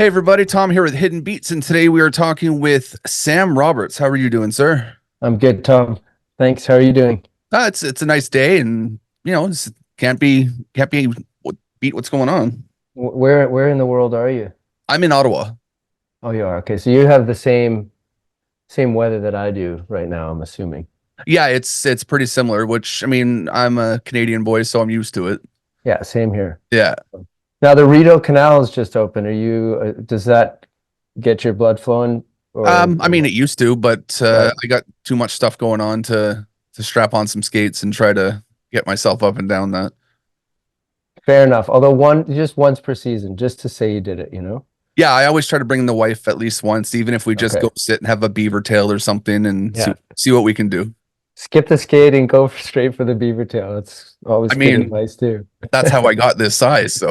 Hey everybody, Tom here with Hidden Beats, and today we are talking with Sam Roberts. How are you doing, sir? I'm good, Tom. Thanks. How are you doing? It's a nice day, and it's, can't be beat what's going on. Where in the world are you? I'm in Ottawa. Oh, you are. Okay, so you have the same weather that I do right now, I'm assuming. Yeah, it's pretty similar. Which I mean, I'm a Canadian boy, so I'm used to it. Yeah, same here. Yeah. Now the Rideau Canal is just open. Does that get your blood flowing I or mean, what? it used to, but Right. I got too much stuff going on to strap on some skates and try to get myself up and down that. Fair enough. Although just once per season, just to say you did it. Yeah, I always try to bring the wife at least once, even if we just Okay. go sit and have a beaver tail or something and see Yeah. see what we can do. Skip the skate and go straight for the beaver tail. It's I always good mean, advice too. that's how I got this size.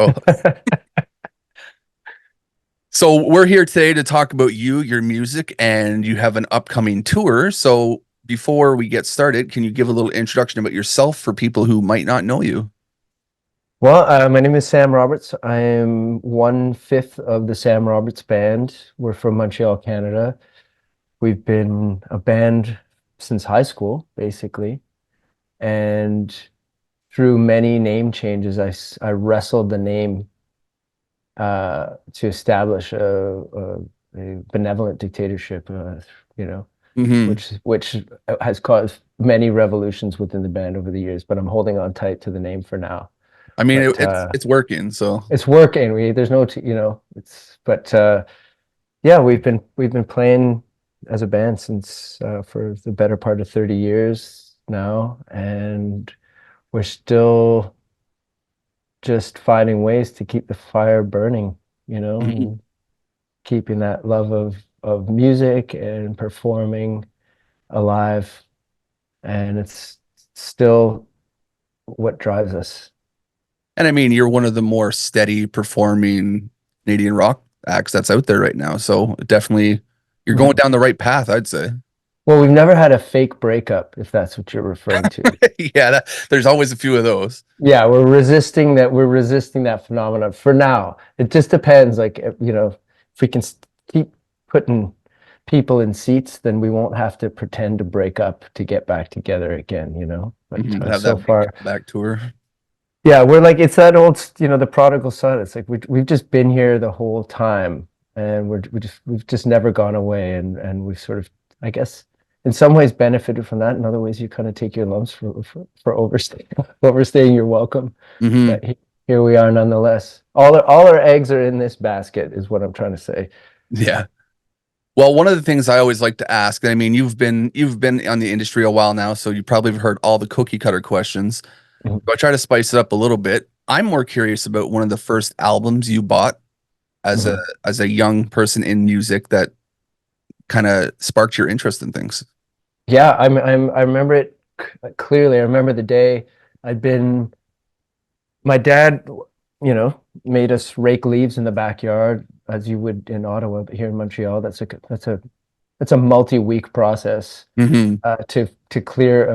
So we're here today to talk about you, your music, and you have an upcoming tour. So before we get started, can you give a little introduction about yourself for people who might not know you? Well, my name is Sam Roberts. I am one-fifth of the Sam Roberts Band. We're from Montreal, Canada. We've been a band since high school, basically. And through many name changes, I wrestled the name to establish a benevolent dictatorship, you know, Hmm. which has caused many revolutions within the band over the years. But I'm holding on tight to the name for now. I mean, But it's working. So it's working. There's no, it's, but yeah, we've been playing as a band since for the better part of 30 years now, and we're still just finding ways to keep the fire burning, mhm. and keeping that love of music and performing alive, and it's still what drives us. And I mean, you're one of the more steady performing Canadian rock acts that's out there right now. So definitely, you're going Mhm. down the right path, I'd say. Well, we've never had a fake breakup, if that's what you're referring to. Yeah, there's always a few of those. Yeah, we're resisting that phenomenon for now. It just depends. Like, if we can keep putting people in seats, then we won't have to pretend to break up to get back together again. But Mhm. Have so that big far, comeback tour. yeah, we're like, it's that old, the prodigal son. It's like we've just been here the whole time, and we've just never gone away, and we've sort of, I guess, in some ways benefited from that. In other ways, you kind of take your lumps for overstaying overstaying your welcome. Hmm. But here we are nonetheless. All our eggs are in this basket, is what I'm trying to say. Yeah. Well, one of the things I always like to ask, and I mean, you've been on the industry a while now, so you probably have heard all the cookie cutter questions. Mhm. So I try to spice it up a little bit. I'm more curious about one of the first albums you bought as a Mhm. as a young person in music that kind of sparked your interest in things. Yeah, I remember it clearly. I remember the day I'd been. My dad, made us rake leaves in the backyard as you would in Ottawa, but here in Montreal, that's a multi-week process Hmm. to clear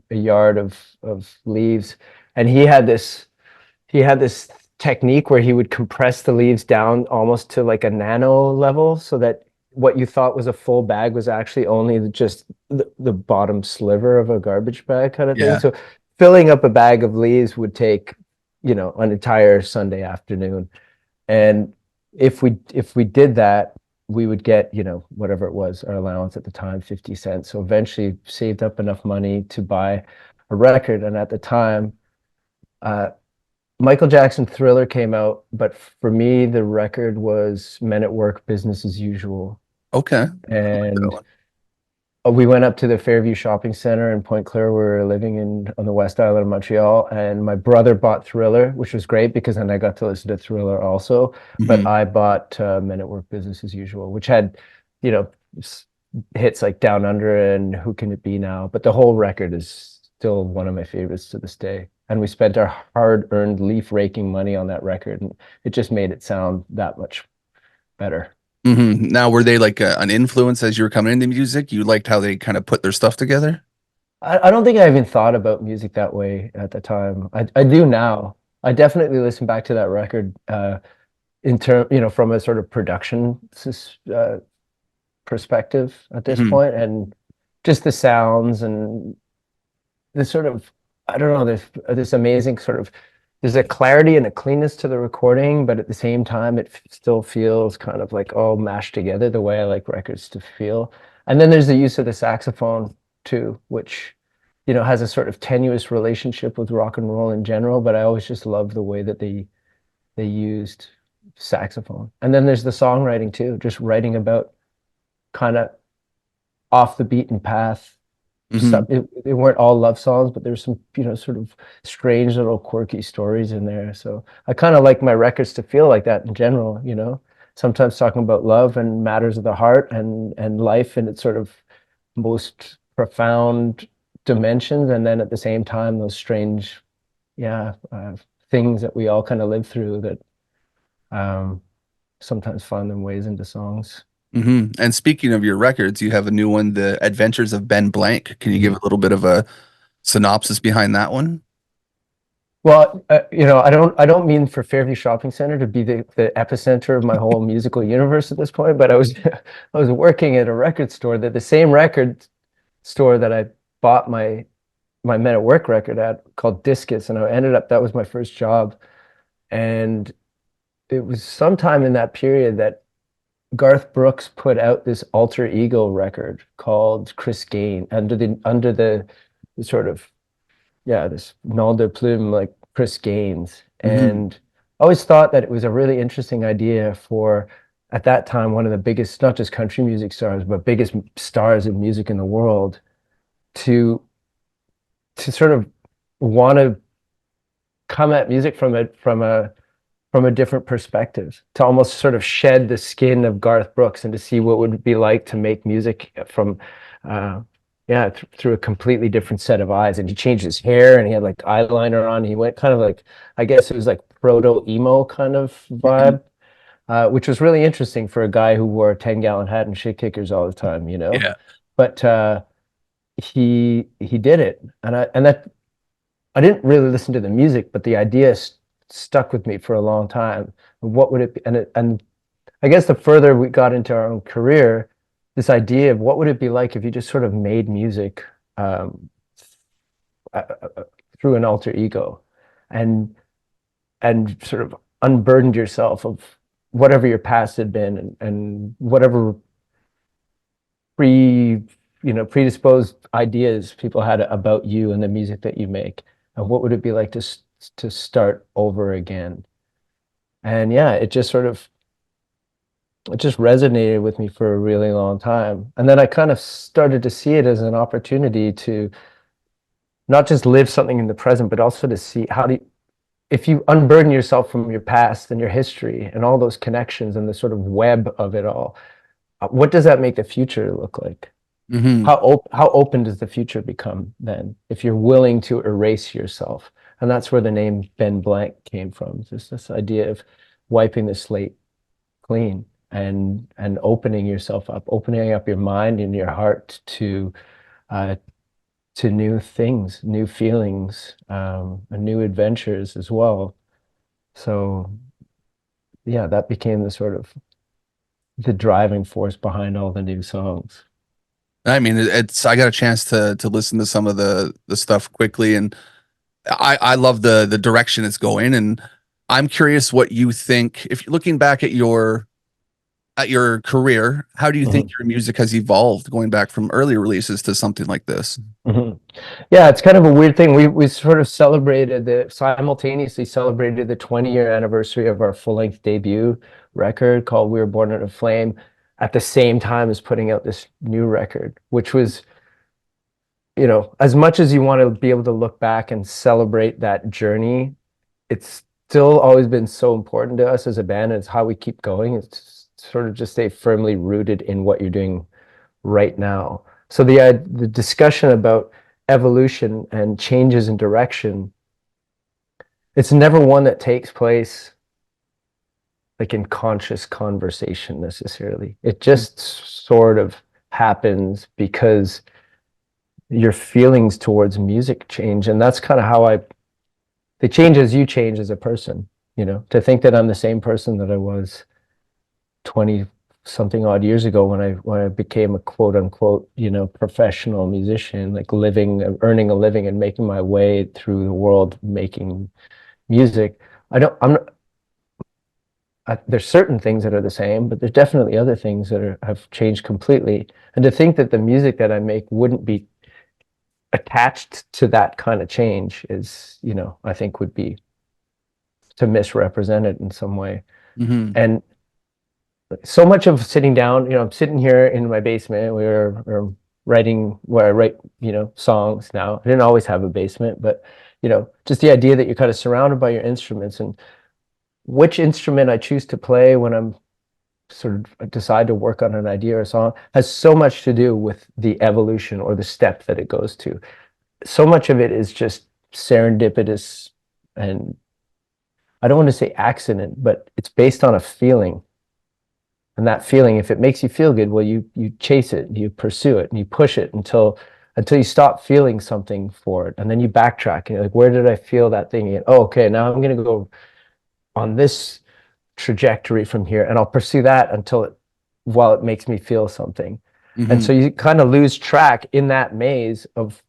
a yard of leaves. And he had this technique where he would compress the leaves down almost to like a nano level, so that what you thought was a full bag was actually only just the bottom sliver of a garbage bag kind of thing. Yeah. So filling up a bag of leaves would take, an entire Sunday afternoon. And if we did that, we would get, whatever it was, our allowance at the time, 50 cents. So eventually saved up enough money to buy a record. And at the time, uh, Michael Jackson Thriller came out, but for me, the record was Men at Work, Business as Usual. Okay. I like that And one. we went up to the Fairview Shopping Center in Point Claire, where we were living on the West Island of Montreal. And my brother bought Thriller, which was great because then I got to listen to Thriller also. But Hmm. I bought Men at Work, Business as Usual, which had, you know, hits like Down Under and Who Can It Be Now. But the whole record is still one of my favorites to this day. And we spent our hard-earned leaf raking money on that record, and it just made it sound that much better. Now, were they like an influence as you were coming into music? You liked how they kind of put their stuff together? I don't think I even thought about music that way at the time. I do now. I definitely listen back to that record. in term, from a sort of production perspective at this Hmm. point, and just the sounds and the sort of, I don't know, there's this amazing sort of, there's a clarity and a cleanness to the recording, but at the same time, it still feels kind of like all mashed together the way I like records to feel. And then there's the use of the saxophone too, which, has a sort of tenuous relationship with rock and roll in general, but I always just love the way that they used saxophone. And then there's the songwriting too, just writing about kind of off the beaten path. Hmm. It weren't all love songs, but there's some, sort of strange little quirky stories in there. So I kind of like my records to feel like that in general, sometimes talking about love and matters of the heart and life in its sort of most profound dimensions. And then at the same time, those strange, yeah, things that we all kind of live through that um, sometimes find them ways into songs. Hmm. And speaking of your records, you have a new one, The Adventures of Ben Blank. Can you give Mhm. a little bit of a synopsis behind that one? Well, I don't mean for Fairview Shopping Center to be the epicenter of my whole musical universe at this point, but I was I was working at a record store, that the same record store that I bought my Men at Work record at, called Discus, and I ended up, that was my first job, and it was sometime in that period that Garth Brooks put out this alter ego record called Chris Gain, the sort of, yeah, this nom de plume, like Chris Gaines. Hmm. And I always thought that it was a really interesting idea for, at that time, one of the biggest, not just country music stars, but biggest stars of music in the world, to sort of want to come at music from a different perspective, to almost sort of shed the skin of Garth Brooks and to see what would it be like to make music from, uh, yeah, through a completely different set of eyes. And he changed his hair and he had like eyeliner on. He went kind of like, I guess it was like proto emo kind of Hmm. vibe, which was really interesting for a guy who wore a 10-gallon hat and shit kickers all the time, Yeah. But he did it, and that I didn't really listen to the music, but the idea stuck with me for a long time. What would it be? And I guess the further we got into our own career, this idea of what would it be like if you just sort of made music um, through an alter ego, and sort of unburdened yourself of whatever your past had been, and whatever pre predisposed ideas people had about you and the music that you make, and what would it be like to start over again. And yeah, it just resonated with me for a really long time. And then I kind of started to see it as an opportunity to not just live something in the present, but also to see how do you, if you unburden yourself from your past and your history and all those connections and the sort of web of it all, what does that make the future look like? Hmm. How open does the future become then if you're willing to erase yourself? And that's where the name Ben Blank came from. Just this idea of wiping the slate clean and opening yourself up, opening up your mind and your heart uh, to new things, new feelings, and new adventures as well. So yeah, that became the sort of the driving force behind all the new songs. I mean, it's I got a chance to listen to some of the stuff quickly, and I love the direction it's going. And I'm curious what you think. If you're looking back at your career, how do you think Mhm. your music has evolved going back from early releases to something like this? Mhm. Yeah, it's kind of a weird thing. We sort of simultaneously celebrated the 20-year anniversary of our full-length debut record called We Were Born in a Flame, at the same time as putting out this new record, which was, as much as you want to be able to look back and celebrate that journey, it's still always been so important to us as a band. It's how we keep going. It's sort of just stay firmly rooted in what you're doing right now. So the discussion about evolution and changes in direction, it's never one that takes place like in conscious conversation necessarily. It just sort of happens because your feelings towards music change, and that's kind of how they change as you change as a person. you know, to think that I'm the same person that I was 20 something odd years ago when I became a quote unquote, you know, professional musician, like living, earning a living and making my way through the world making music. I don't, I'm not, there's certain things that are the same, but there's definitely other things that have changed completely. And to think that the music that I make wouldn't be attached to that kind of change is, you know, I think would be to misrepresent it in some way. Hmm. And so much of sitting down, you know, I'm sitting here in my basement. We're writing where I write, you know, songs now. I didn't always have a basement, but, you know, just the idea that you're kind of surrounded by your instruments and which instrument I choose to play when I'm sort of decide to work on an idea or a song has so much to do with the evolution or the step that it goes to. So much of it is just serendipitous and I don't want to say accident, but it's based on a feeling. And that feeling, if it makes you feel good, well, you chase it, you pursue it, and you push it until you stop feeling something for it, and then you backtrack. And you're like, where did I feel that thing? And, oh, okay, now I'm going to go on this trajectory from here, and I'll pursue that while it makes me feel something. And Hmm. so you kind of lose track in that maze of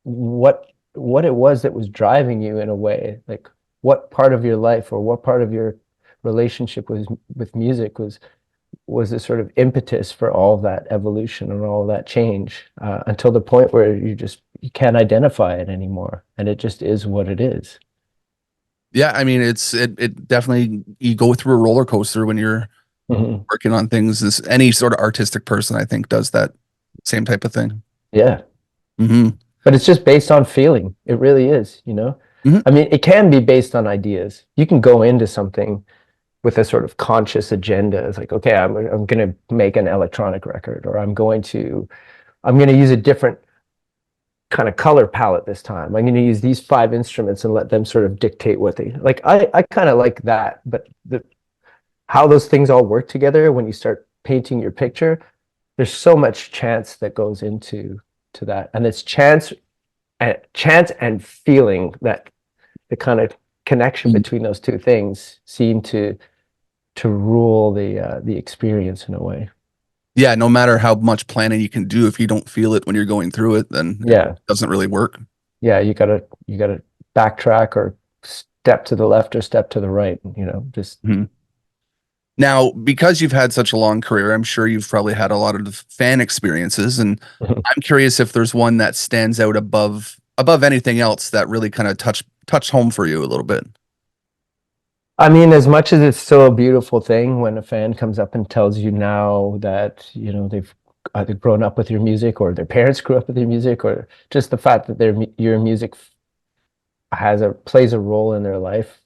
what it was that was driving you in a way, like what part of your life or what part of your relationship with music was the sort of impetus for all of that evolution and all of that change until the point where you can't identify it anymore and it just is what it is. Yeah, I mean, it definitely, you go through a roller coaster when you're Mhm. working on things. This any sort of artistic person, I think, does that same type of thing. Yeah, Hmm. but it's just based on feeling. It really is, you know. Hmm. I mean, it can be based on ideas. You can go into something with a sort of conscious agenda. It's like, okay, I'm going to make an electronic record, or I'm going to use a different kind of color palette this time. I'm going to use these five instruments and let them sort of dictate what they like. I kind of like that, but how those things all work together when you start painting your picture, there's so much chance that goes into to that, and it's chance and feeling that the kind of connection between those two things seem to rule the experience in a way. Yeah, no matter how much planning you can do, if you don't feel it when you're going through it, then it Yeah, doesn't really work. yeah, you gotta backtrack or step to the left or step to the right, you know, just Mhm. Now, because you've had such a long career, I'm sure you've probably had a lot of fan experiences, and I'm curious if there's one that stands out above anything else that really kind of touch home for you a little bit. I mean, as much as it's still a beautiful thing when a fan comes up and tells you now that, you know, they've either grown up with your music or their parents grew up with your music or just the fact that your music plays a role in their life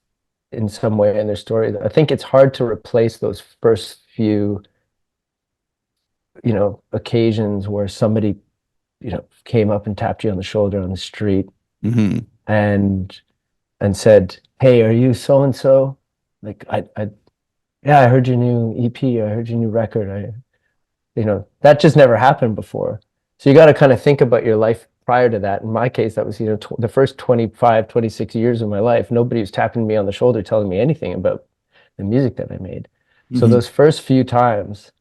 in some way in their story. I think it's hard to replace those first few, you know, occasions where somebody, you know, came up and tapped you on the shoulder on the street Hmm. and said, "Hey, are you so and so?" Like yeah, I heard your new EP, I heard your new record. You know, that just never happened before. So you got to kind of think about your life prior to that. In my case, that was, you know, the first 25, 26 years of my life. Nobody was tapping me on the shoulder telling me anything about the music that I made. So Hmm. those first few times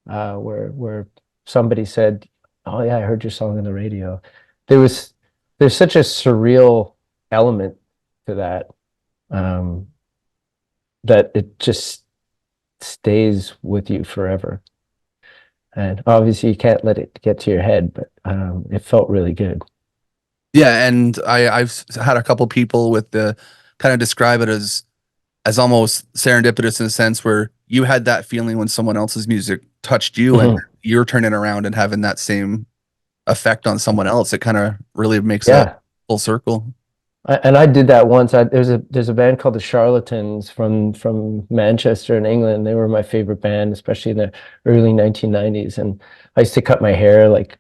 where somebody said, "Oh yeah, I heard your song on the radio," there was there's such a surreal element to that um, that it just stays with you forever. And obviously, you can't let it get to your head, but it felt really good. Yeah, and I've had a couple people with the kind of describe it as almost serendipitous in a sense where you had that feeling when someone else's music touched you and Mhm. you're turning around and having that same effect on someone else. It kind of really makes a Yeah, full circle. and I did that once. There's a band called the Charlatans from Manchester in England. They were my favorite band, especially in the early 1990s. And I used to cut my hair like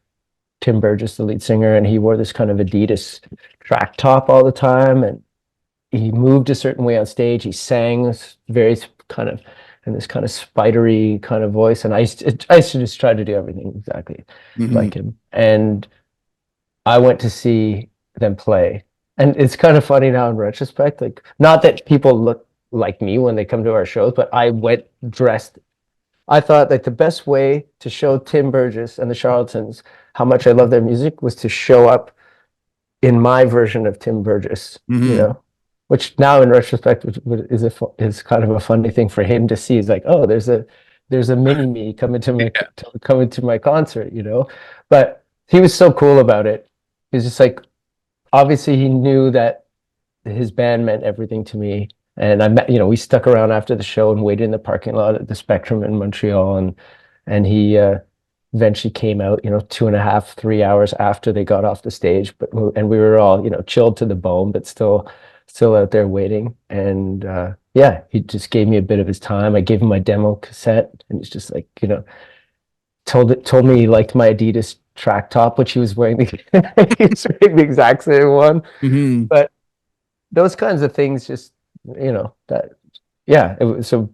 Tim Burgess, the lead singer, and he wore this kind of Adidas track top all the time. And he moved a certain way on stage. He sang this very kind of in this kind of spidery kind of voice. And I used to just try to do everything exactly Hmm. like him. And I went to see them play. And it's kind of funny now in retrospect, like not that people look like me when they come to our shows, but I went dressed. I thought like the best way to show Tim Burgess and the Charlatans how much I love their music was to show up in my version of Tim Burgess, Hmm. which now in retrospect is kind of a funny thing for him to see. He's like, oh, there's a mini me Yeah. coming to my concert. But he was so cool about it. He's just like, obviously he knew that his band meant everything to me. And I met, we stuck around after the show and waited in the parking lot at the Spectrum in Montreal, and he eventually came out, 2.5, 3 hours after they got off the stage. And we were all, chilled to the bone, but still out there waiting. And yeah, he just gave me a bit of his time. I gave him my demo cassette, and it's just like, told me he liked my Adidas track top, which he was wearing he was wearing the exact same one. Hmm. But those kinds of things just, that, yeah. So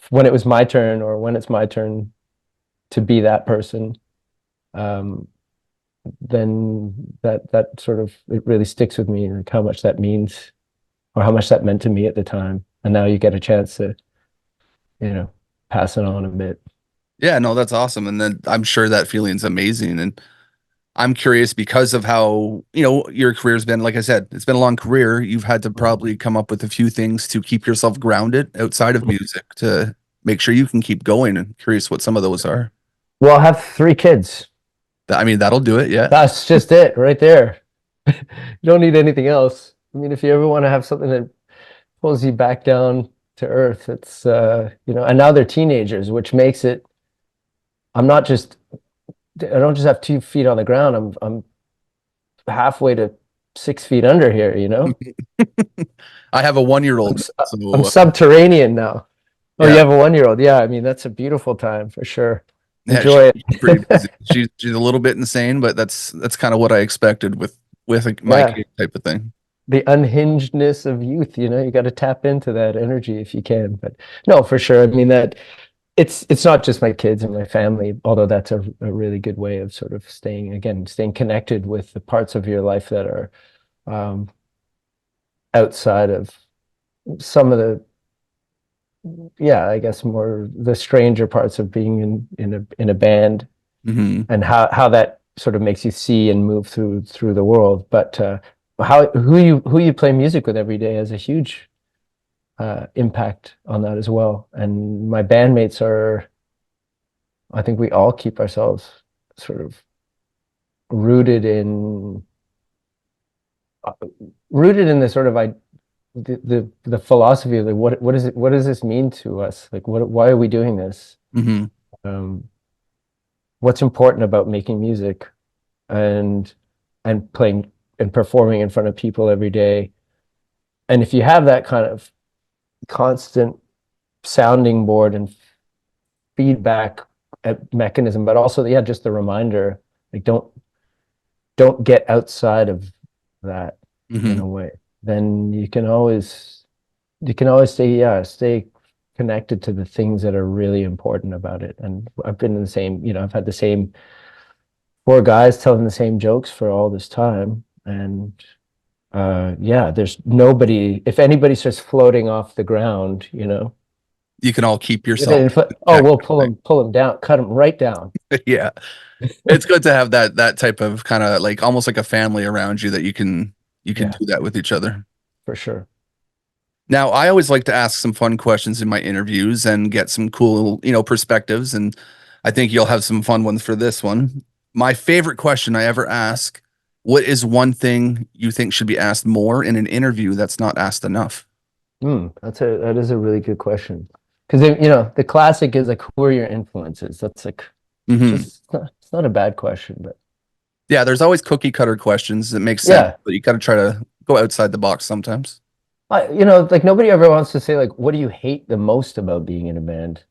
when it was my turn, or when it's my turn to be that person, um, then that sort of, it really sticks with me, like how much that means, or how much that meant to me at the time. And now you get a chance to, you know, pass it on a bit. Yeah, no, that's awesome. And then I'm sure that feeling's amazing. And I'm curious because of how, your career's been, like I said, it's been a long career. You've had to probably come up with a few things to keep yourself grounded outside of music to make sure you can keep going. And curious what some of those are. Well, I have 3 kids. I mean, that'll do it. Yeah. That's just it right there. You don't need anything else. I mean, if you ever want to have something that pulls you back down to earth, it's and now they're teenagers, which makes it, I'm not just I don't just have 2 feet on the ground. I'm halfway to 6 feet under here. I have a 1 year old. I'm So, subterranean now. Oh, you yeah. have a 1 year old. Yeah, I mean, that's a beautiful time for sure. Yeah, Enjoy she's pretty it. busy. She's a little bit insane, but that's kind of what I expected with my Yeah, kid type of thing. the unhingedness of youth, you got to tap into that energy if you can. But no, for sure. I mean that it's not just my kids and my family, although that's a really good way of sort of staying connected with the parts of your life that are um, outside of some of the, yeah, I guess more the stranger parts of being in a band, Hmm. and how that sort of makes you see and move through the world. But how who you play music with every day has a huge impact on that as well. And my bandmates are, I think we all keep ourselves sort of rooted in uh, rooted in the sort of the philosophy of like what does this mean to us? Like why are we doing this? Hmm. Um, what's important about making music, and playing and performing in front of people every day. And if you have that kind of constant sounding board and feedback mechanism, but also, yeah, just the reminder, like don't get outside of that in Hmm. a way, then you can always stay connected to the things that are really important about it. And I've been in the same, I've had the same 4 guys telling the same jokes for all this time. And yeah, there's nobody, if anybody starts floating off the ground, You can all keep yourself in oh, check. we'll pull them down, cut them right down. Yeah. It's good to have that type of kind of like almost like a family around you that you can Yeah, do that with each other. for sure. Now, I always like to ask some fun questions in my interviews and get some cool, perspectives. And I think you'll have some fun ones for this one. My favorite question I ever ask, what is one thing you think should be asked more in an interview that's not asked enough? That is a really good question. Because the classic is like, who are your influences? That's like, Hmm. just it's not a bad question, but Yeah, there's always cookie cutter questions that make sense, yeah, but you got to try to go outside the box sometimes. like nobody ever wants to say like, what do you hate the most about being in a band?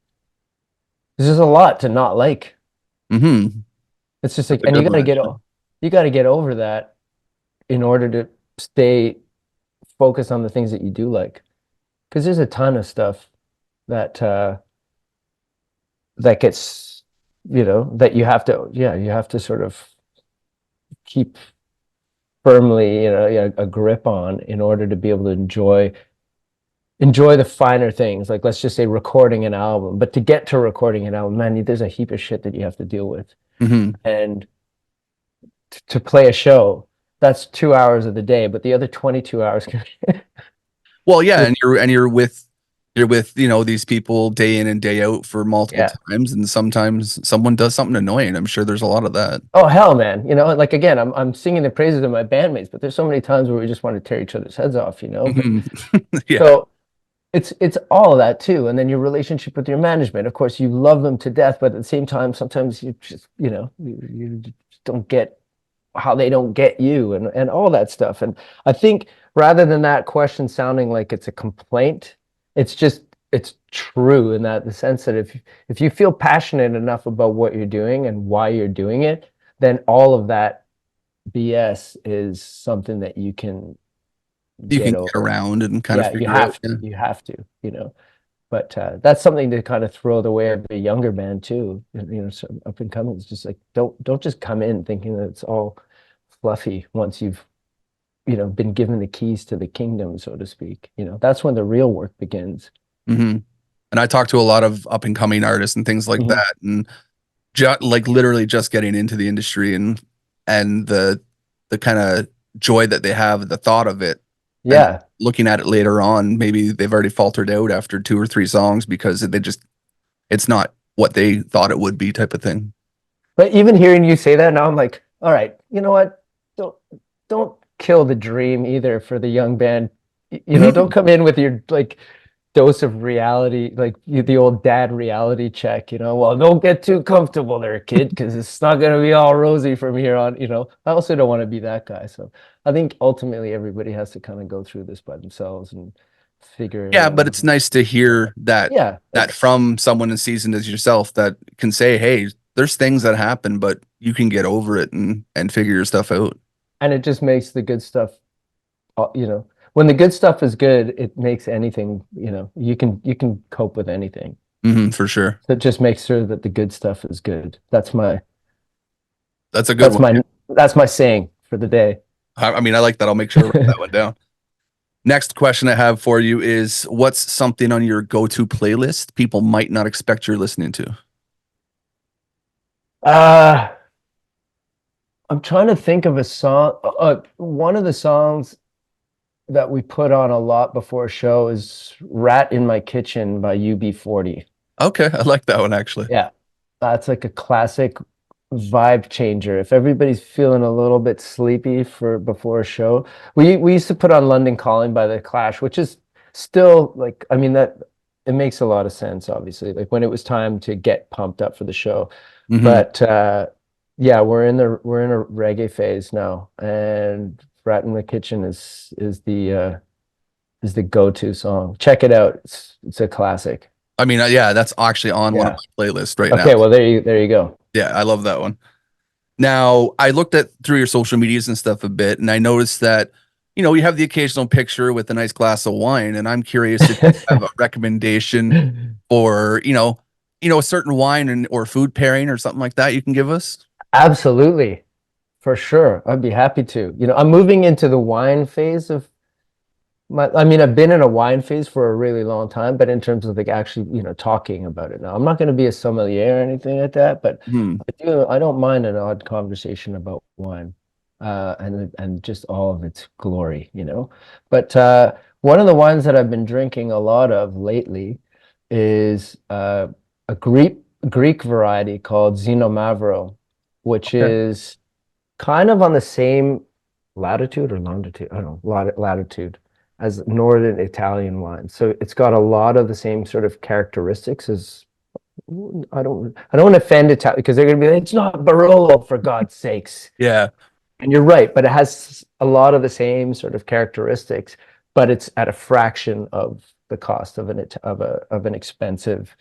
There's just a lot to not like. Hmm. It's just That's like, a and good one, actually. you got to get over that in order to stay focused on the things that you do like. Because there's a ton of stuff that that gets, that you have to sort of keep firmly, a grip on in order to be able to enjoy enjoy the finer things, like let's just say recording an album. But to get to recording an album, man, there's a heap of shit that you have to deal with. Hmm. And to play a show, that's 2 hours of the day, but the other 22 hours can Well, yeah, just, and you're with these people day in and day out for multiple yeah. times, and sometimes someone does something annoying. I'm sure there's a lot of that. Oh hell, man. Like again, I'm singing the praises of my bandmates, but there's so many times where we just want to tear each other's heads off, But Mhm. Yeah. so it's all of that too. And then your relationship with your management. Of course, you love them to death, but at the same time, sometimes you just, you just don't get how they don't get you and all that stuff. And I think rather than that question sounding like it's a complaint, it's just it's true in that the sense that if you feel passionate enough about what you're doing and why you're doing it, then all of that BS is something that you can You can get get over. around and kind of Yeah, you figure out. have to. Yeah. You have to. But that's something to kind of throw the way of a younger band too. So up and coming. It's just like don't just come in thinking that it's all fluffy once you've been given the keys to the kingdom, so to speak. That's when the real work begins. Hmm. And I talk to a lot of up and coming artists and things like Mhm. that, and like literally just getting into the industry and the kind of joy that they have, the thought of it, and Yeah. looking at it later on, maybe they've already faltered out after two or three songs because it's not what they thought it would be, type of thing. But even hearing you say that now, I'm like, all right, you know what? Don't don't kill the dream either for the young band. Don't come in with your like dose of reality, like the old dad reality check. Well, don't get too comfortable there, kid, because it's not gonna be all rosy from here on. I also don't want to be that guy. So I think ultimately everybody has to kind of go through this by themselves and figure it Yeah, out. but it's nice to hear Yeah, that from someone as seasoned as yourself that can say, "Hey, there's things that happen, but you can get over it and figure your stuff out." and it just makes the good stuff when the good stuff is good, it makes anything, you can cope with anything. For sure. So it just makes sure that the good stuff is good. That's a good That's one. my that's my saying for the day. I mean, I like that. I'll make sure to write that one down. Next question I have for you is, what's something on your go-to playlist people might not expect you're listening to? Uh, I'm trying to think of a song. One of the songs that we put on a lot before a show is Rat in My Kitchen by UB40. Okay, I like that one actually. Yeah, that's like a classic vibe changer. If everybody's feeling a little bit sleepy for before a show, we used to put on London Calling by The Clash, which is still like, I mean, that it makes a lot of sense, obviously, like when it was time to get pumped up for the show. Hmm. But yeah, we're in a reggae phase now, and Rat in the Kitchen is the go-to song. Check it out. It's a classic. I mean, yeah, that's actually on one of Yeah. my playlists right now. Okay, well there you go. Yeah, I love that one. Now, I looked at through your social medias and stuff a bit, and I noticed that, you have the occasional picture with a nice glass of wine, and I'm curious if you have a recommendation or, a certain wine and or food pairing or something like that you can give us. Absolutely, for sure. I'd be happy to. I'm moving into the wine phase of I mean, I've been in a wine phase for a really long time, but in terms of like actually, talking about it now, I'm not going to be a sommelier or anything like that, but Hmm. I don't mind an odd conversation about wine, and just all of its glory. But one of the wines that I've been drinking a lot of lately is a Greek variety called Xinomavro, which Okay. is kind of on the same latitude or longitude, I don't know, latitude as Northern Italian wine. So it's got a lot of the same sort of characteristics as I don't want to offend Italian because they're going to be like, it's not Barolo for God's sakes. Yeah. And you're right, but it has a lot of the same sort of characteristics, but it's at a fraction of the cost of an expensive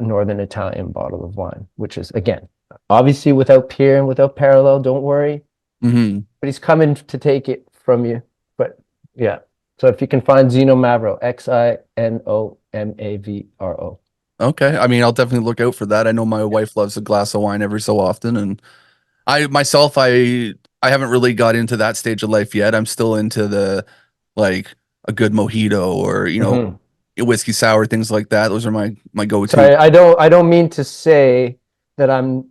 Northern Italian bottle of wine, which is again, obviously without peer and without parallel, don't worry, Hmm. but he's coming to take it from you. But yeah, so if you can find Zeno Mavro, Xinomavro. Okay. I mean, I'll definitely look out for that. I know my wife loves a glass of wine every so often, and I myself, I haven't really got into that stage of life yet. I'm still into the like a good mojito or, Hmm. a whiskey sour, things like that. Those are my So go-to. I don't mean to say that I'm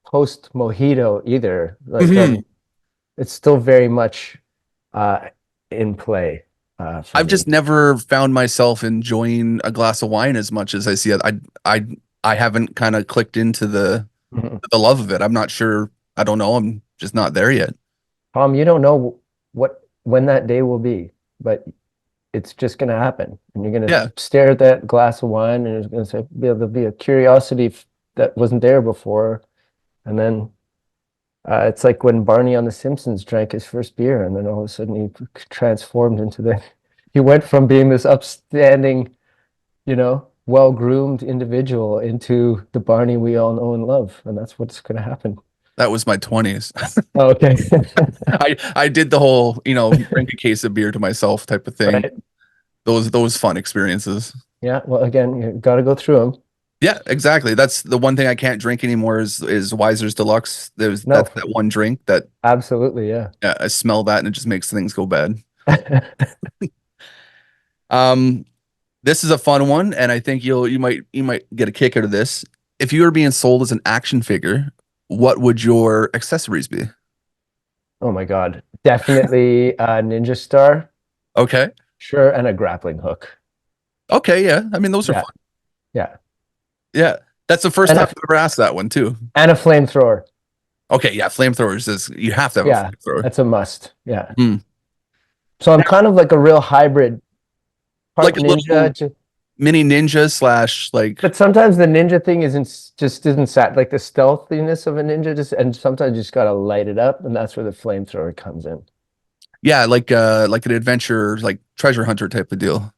post mojito either. Like Mhm. it's still very much uh, in play for I've just me. never found myself enjoying a glass of wine as much as I see it. I I haven't kind of clicked into Mhm. the love of it. I'm not sure. I don't know. I'm just not there yet. Tom, you don't know what when that day will be, but it's just going to happen, and you're going to Yeah, stare at that glass of wine, and there's going to be able to be a curiosity that wasn't there before, and then it's like when Barney on The Simpsons drank his first beer, and then all of a sudden he transformed into the. He went from being this upstanding, well-groomed individual into the Barney we all know and love, and that's what's going to happen. that was my 20s. Oh, okay. I did the whole, drink a case of beer to myself type of thing. Right. Those fun experiences. Yeah. Well, again, you got to go through them. Yeah, exactly. That's the one thing I can't drink anymore is Weiser's Deluxe. No, That's that one drink that absolutely. Yeah. I smell that and it just makes things go bad. Um, this is a fun one, and I think you might get a kick out of this. If you were being sold as an action figure, what would your accessories be? Oh my God. Definitely a Ninja Star. Okay. Sure. And a grappling hook. Okay, yeah. I mean, those are Yeah. fun. Yeah. Yeah. That's the first And time a I've ever asked that one too. and a flamethrower. Okay, yeah, flamethrowers is you have to have a Yeah. flamethrower. That's a must. Yeah. Hmm. So I'm kind of like a real hybrid, part Like a little ninja, mini ninja slash like but sometimes the ninja thing just isn't sat like the stealthiness of a ninja just and sometimes you just gotta light it up and that's where the flamethrower comes in. yeah, like an adventure, like treasure hunter type of deal,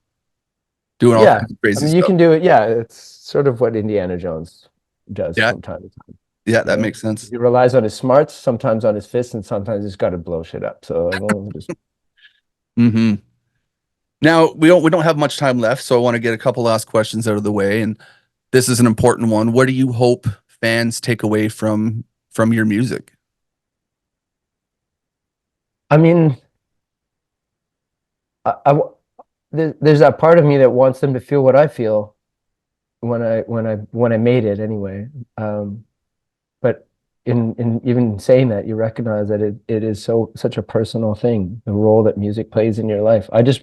doing all Yeah. kinds of I crazy mean you stuff. can do it, yeah, it's sort of what Indiana Jones does Yeah, from time to time. yeah, You that know, makes sense. he relies on his smarts, sometimes on his fists, and sometimes he's got to blow shit up. So everyone just Hmm. Now we don't have much time left, so I want to get a couple last questions out of the way, and this is an important one. What do you hope fans take away from your music? I mean, there's that part of me that wants them to feel what I feel when I made it anyway. But in even saying that, you recognize that it is such a personal thing, the role that music plays in your life. I just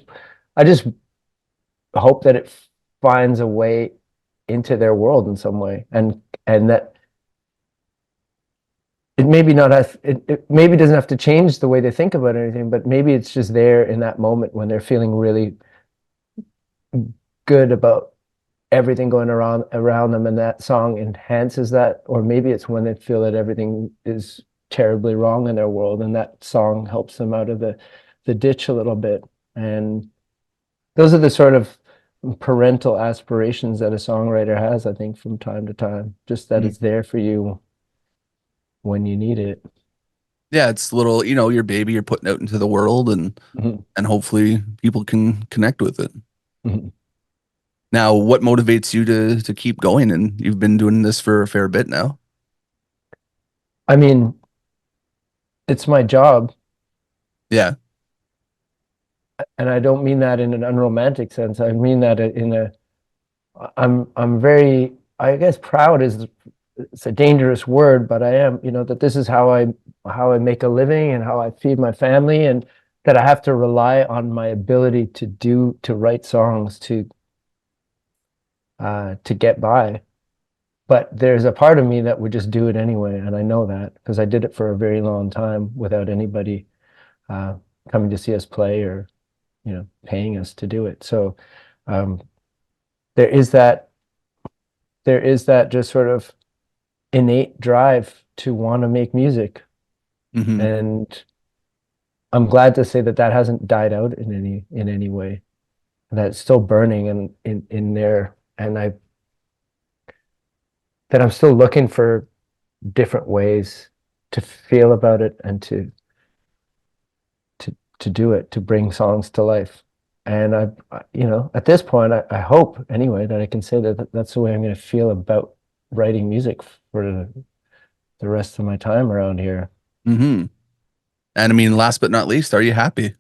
hope that it finds a way into their world in some way, and that it maybe not have it maybe doesn't have to change the way they think about anything, but maybe it's just there in that moment when they're feeling really good about everything going around them and that song enhances that, or maybe it's when they feel that everything is terribly wrong in their world and that song helps them out of the ditch a little bit. And those are the sort of parental aspirations that a songwriter has, I think, from time to time, just that Mhm. it's there for you when you need it. Yeah, it's little, your baby you're putting out into the world, and Mhm. hopefully people can connect with it. Mhm. Now, what motivates you to keep going? And you've been doing this for a fair bit now. I mean, it's my job. Yeah. And I don't mean that in an unromantic sense. I mean that in a I'm very, I guess proud is it's a dangerous word, but I am, that this is how I make a living and how I feed my family, and that I have to rely on my ability to write songs to get by. But there's a part of me that would just do it anyway, and I know that because I did it for a very long time without anybody uh, coming to see us play or paying us to do it. So um, there is that there is that just sort of innate drive to want to make music. Hmm. And I'm glad to say that that hasn't died out in any way. That it's still burning in there. And that I'm still looking for different ways to feel about it and to do it, to bring songs to life. And at this point, I hope anyway that I can say that that's the way I'm going to feel about writing music for the rest of my time around here. Hmm. And I mean, last but not least, are you happy?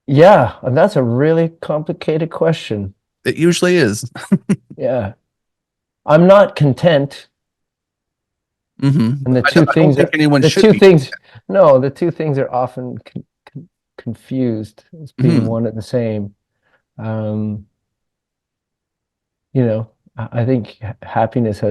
Yeah, and that's a really complicated question. It usually is. Yeah. I'm not content, and I don't think anyone the should two be. things, no, the two things are often confused as being Hmm one and the same. Um, you know, I think happiness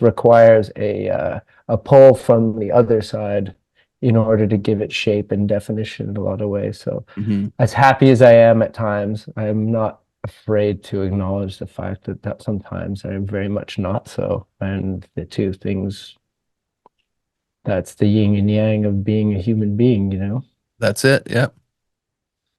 requires a pull from the other side in order to give it shape and definition in a lot of ways. So, hmm as happy as I am at times, I am not afraid to acknowledge the fact that sometimes I am very much not so. And the two things, that's the yin and yang of being a human being, you know? That's it. Yeah.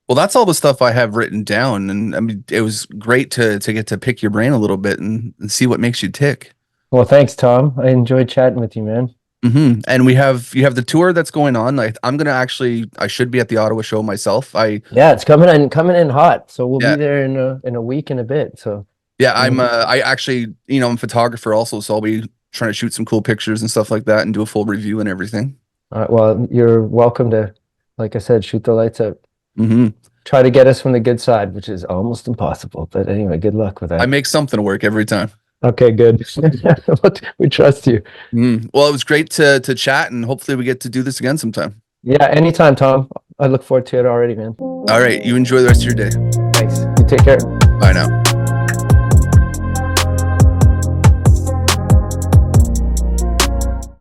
Well, that's all the stuff I have written down, and I mean, it was great to get to pick your brain a little bit and see what makes you tick. Well, thanks, Tom. I enjoyed chatting with you, man. And you have the tour that's going on. I'm gonna actually I should be at the Ottawa show myself. Yeah, it's coming in hot. So we'll be Yeah there in a week and a bit. So, yeah you know, I actually I'm a photographer also, so I'll be trying to shoot some cool pictures and stuff like that and do a full review and everything. well, you're welcome to, like I said, shoot the lights out. hmm Try to get us from the good side, which is almost impossible. But anyway, good luck with I that. make something work every time. Okay, good. We trust you. Well, it was great to chat, and hopefully we get to do this again sometime. Yeah, anytime, Tom. I look forward to it already, man. All right, you enjoy the rest of your day. Thanks. You take care. Bye now.